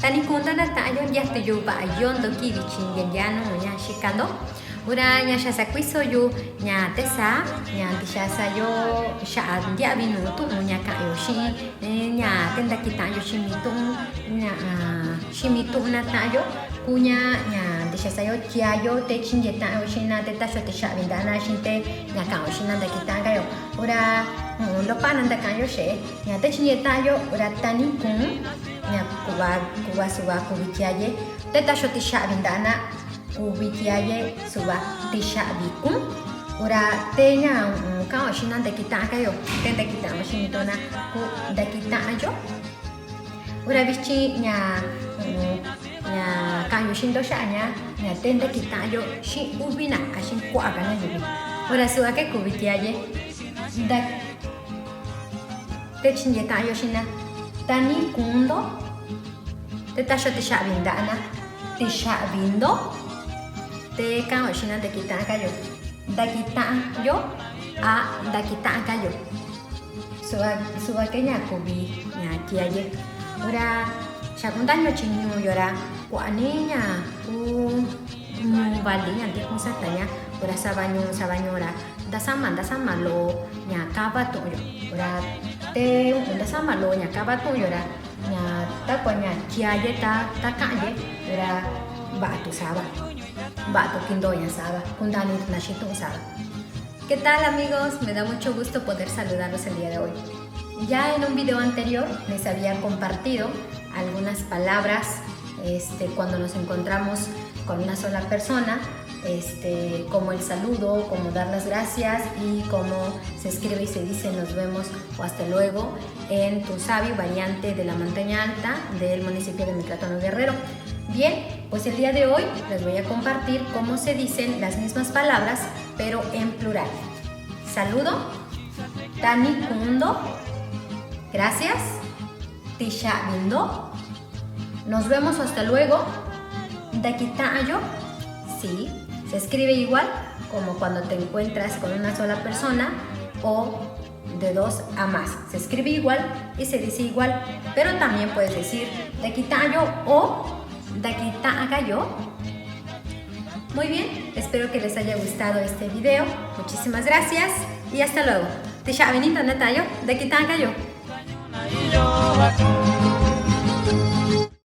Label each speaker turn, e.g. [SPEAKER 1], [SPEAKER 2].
[SPEAKER 1] Tani kunda na tayo ya te yo ba yon do ki vichin ya no nya shikando. Ura nya sha sakwiso yo nya tesa nya tishasa yo sha dia binutu nya ka yo shi nya tenda kita yo shimitu nya shimitu na tayo kunya nya tishasa yo kia yo te chinje ta yo shina te tasho te sha bindana shinte nya ka yo shina da kita ga yo. Ura lo panan da ka yo she nya te chinje ta yo ura tani kun nya kuba suba kubikiaye te tasho te sha bindana kubikiaye suba te sha bikun. Ura te nya ka yo shina da kita ga yo te da kita yo shimitona ku da kita yo. Ura bichi nya kayo shindo sha nya tenda kita yo shi ubina ashin kwa kana yubi. Ura suba ke kubikiaye da te chinje ta yo shina tani kundo te tasho te sha bindana te sha bindo te ka yo shina da kita ga yo da kita yo suba ke nya kubi nya kiaye. Ura shakundanyo chinyu yora kuani nya ku bali nya di kusatanya ura sabanyo ora da sama lo nya kaba to yo. Ura te da sama lo nya kaba to yora nya ta konya kiaye ta kaye ura batu saba batu kindo nya saba kundani nashito saba. ¿Qué tal, amigos? Me da mucho gusto poder saludarlos el día de hoy. Ya en un video anterior les había compartido algunas palabras cuando nos encontramos con una sola persona, como el saludo, como dar las gracias y cómo se escribe y se dice nos vemos o hasta luego en Tunsavi, variante de la montaña alta del municipio de Mictlán Guerrero. Bien, pues el día de hoy les voy a compartir cómo se dicen las mismas palabras pero en plural. Saludo, tani kundo, gracias, tisha bindo, nos vemos hasta luego, dakitayo, sí, se escribe igual como cuando te encuentras con una sola persona o de dos a más. Se escribe igual y se dice igual, pero también puedes decir dakitayo o dakitagayo. Muy bien, espero que les haya gustado este video. Muchísimas gracias y hasta luego. Tisha benito natayo dakitagayo.